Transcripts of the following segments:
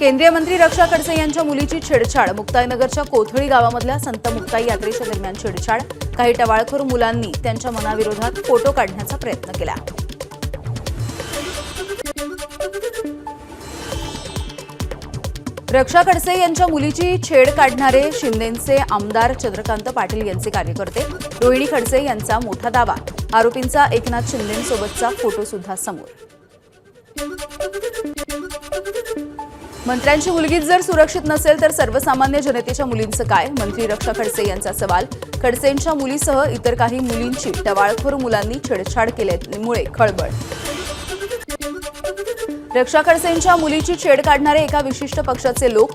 केंद्रीय मंत्री रक्षा खडसे यांच्या मुलीची छेडछाड। मुक्ताईनगरच्या कोथळी गावामधल्या संत मुक्ताई यात्रेच्या दरम्यान छेडछाड। काही टवाळखोर मुलांनी त्यांच्या मनाविरोधात फोटो काढण्याचा प्रयत्न केला। रक्षा खडसे यांच्या मुलीची छेड काढणारे शिंदेचे आमदार चंद्रकांत पाटील यांचे कार्यकर्ते। रोहिणी खडसे यांचा मोठा दावा। आरोपींचा एकनाथ शिंदेंसोबतचा फोटो सुद्धा समोर। मंत्र्यांची मुलगीच जर सुरक्षित नसेल तर सर्वसामान्य जनतेच्या मुलींचं काय? मंत्री रक्षा खडसे यांचा सवाल। खडसेंच्या मुलीसह इतर काही मुलींची टवाळखोर मुलांनी छेडछाड केल्यामुळे खळबळ। रक्षा खडसेंच्या मुलीची छेड काढणारे एका विशिष्ट पक्षाचे लोक।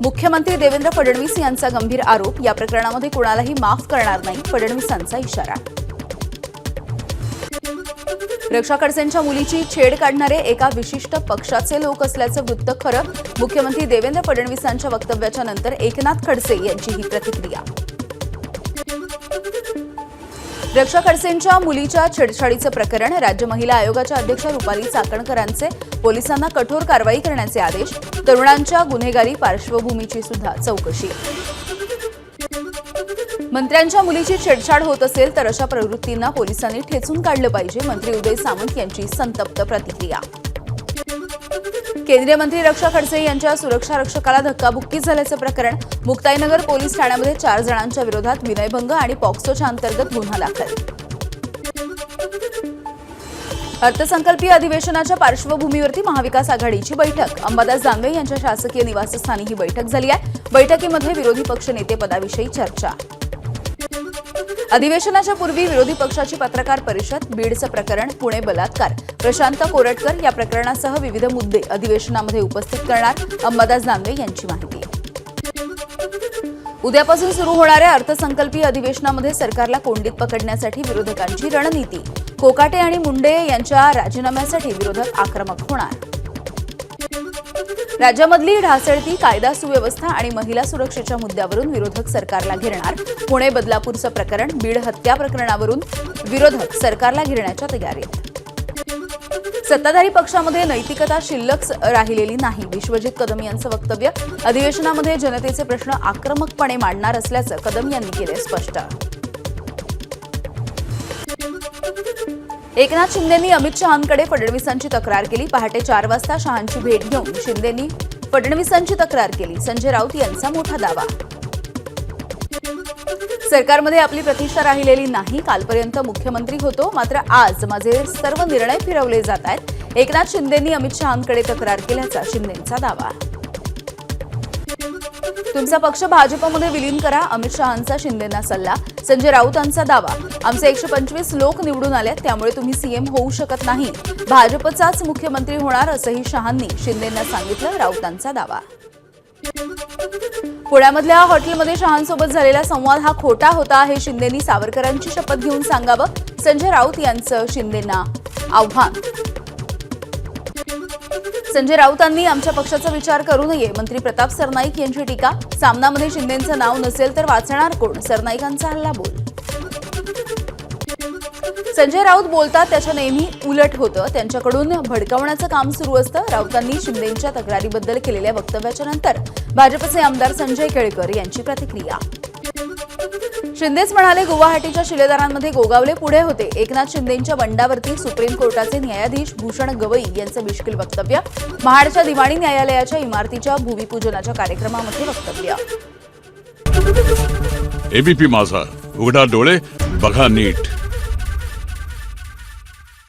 मुख्यमंत्री देवेंद्र फडणवीस यांचा गंभीर आरोप। या प्रकरणामध्ये कोणालाही माफ करणार नाही, फडणवीसांचा इशारा। रक्षा खडसेंच्या मुलीची छेड काढणारे एका विशिष्ट पक्षाचे लोक असल्याचं वृत्त खरं। मुख्यमंत्री देवेंद्र फडणवीसांच्या वक्तव्याच्या नंतर एकनाथ खडसे यांची ही प्रतिक्रिया। रक्षा खडसेंच्या मुलीच्या छेडछाडीचं प्रकरण। राज्य महिला आयोगाच्या अध्यक्ष रुपाली चाकणकरांचे पोलिसांना कठोर कारवाई करण्याचे आदेश। तरुणांच्या गुन्हेगारी पार्श्वभूमीची सुद्धा चौकशी। मंत्र्यांच्या मुलीची छेडछाड होत असेल तर अशा प्रवृत्तींना पोलिसांनी ठेचून काढलं पाहिजे। मंत्री उदय सामंत यांची संतप्त प्रतिक्रिया। केंद्रीय मंत्री रक्षा खडसे यांच्या सुरक्षा रक्षकाला धक्काबुक्की झाल्याचं प्रकरण। मुक्ताईनगर पोलीस ठाण्यामध्ये 4 जणांच्या विरोधात विनयभंग आणि पॉक्सोच्या अंतर्गत गुन्हा दाखल। अर्थसंकल्पीय अधिवेशनाच्या पार्श्वभूमीवरती महाविकास आघाडीची बैठक। अंबादास दानवे यांच्या शासकीय निवासस्थानी ही बैठक झाली आहे। बैठकीमध्ये विरोधी पक्षनेते पदाविषयी चर्चा। अधिवेशनाच्या पूर्वी विरोधी पक्षाची पत्रकार परिषद। बीडचं प्रकरण, पुणे बलात्कार, प्रशांत कोरटकर या प्रकरणासह विविध मुद्दे अधिवेशनामध्ये उपस्थित करणार। अंबादास दानवे यांची माहिती। उद्यापासून सुरू होणाऱ्या अर्थसंकल्पीय अधिवेशनामध्ये सरकारला कोंडीत पकडण्यासाठी विरोधकांची रणनीती। कोकाटे आणि मुंडे यांच्या राजीनाम्यासाठी विरोधक आक्रमक होणार। राज्यामधली ढासळती कायदा सुव्यवस्था आणि महिला सुरक्षेच्या मुद्द्यावरून विरोधक सरकारला घेरणार। पुणे बदलापूरचं प्रकरण, बीड हत्या प्रकरणावरून विरोधक सरकारला घेरण्याच्या तयारीत। सत्ताधारी पक्षामध्ये नैतिकता शिल्लक राहिलेली नाही, विश्वजित कदम यांचं वक्तव्य। अधिवेशनामध्ये जनतेचे प्रश्न आक्रमकपणे मांडणार असल्याचं कदम यांनी केले स्पष्ट। एकनाथ शिंदेंनी अमित शहांकडे फडणवीसांची तक्रार केली। पहाटे 4 वाजता शहांची भेट घेऊन शिंदेंनी फडणवीसांची तक्रार केली। संजय राऊत यांचा मोठा दावा। सरकारमध्ये आपली प्रतिष्ठा राहिलेली नाही, कालपर्यंत मुख्यमंत्री होतो, मात्र आज माझे सर्व निर्णय फिरवले जात आहेत। एकनाथ शिंदेंनी अमित शहांकडे तक्रार केल्याचा शिंदेंचा दावा। तुमचा पक्ष भाजपमध्ये विलीन करा, अमित शहांचा शिंदेंना सल्ला। संजय राऊतांचा दावा। आमचे 125 लोक निवडून आले, त्यामुळे तुम्ही सीएम होऊ शकत नाही, भाजपचाच मुख्यमंत्री होणार असंही शहांनी शिंदेंना सांगितलं। राऊतांचा दावा। पुण्यामधल्या हॉटेलमध्ये शहांसोबत झालेला संवाद हा खोटा होता, हे शिंदेंनी सावरकरांची शपथ घेऊन सांगावं। संजय राऊत यांचं शिंदेंना आव्हान। संजय राऊतांनी आमच्या पक्षाचा विचार करू नये, मंत्री प्रताप सरनाईक यांची टीका। सामनामध्ये शिंदेंचं नाव नसेल तर वाचणार कोण? सरनाईकांचा हल्लाबोल। संजय राऊत बोलतात त्याच्या नेहमी उलट होतं, त्यांच्याकडून भडकावण्याचं काम सुरू असतं। राऊतांनी शिंदेंच्या तक्रारीबद्दल केलेल्या वक्तव्याच्या नंतर भाजपचे आमदार संजय केळकर यांची प्रतिक्रिया। शिंदेच म्हणाले गुवाहाटीच्या शिलेदारांमध्ये गोगावले पुढे होते। एकनाथ शिंदेंच्या बंडावरती सुप्रीम कोर्टाचे न्यायाधीश भूषण गवई यांचं मिश्किल वक्तव्य। महाडच्या दिवाणी न्यायालयाच्या इमारतीच्या भूमिपूजनाच्या कार्यक्रमामध्ये वक्तव्य। एबीपी माझा, उघडा डोळे बघा नीट।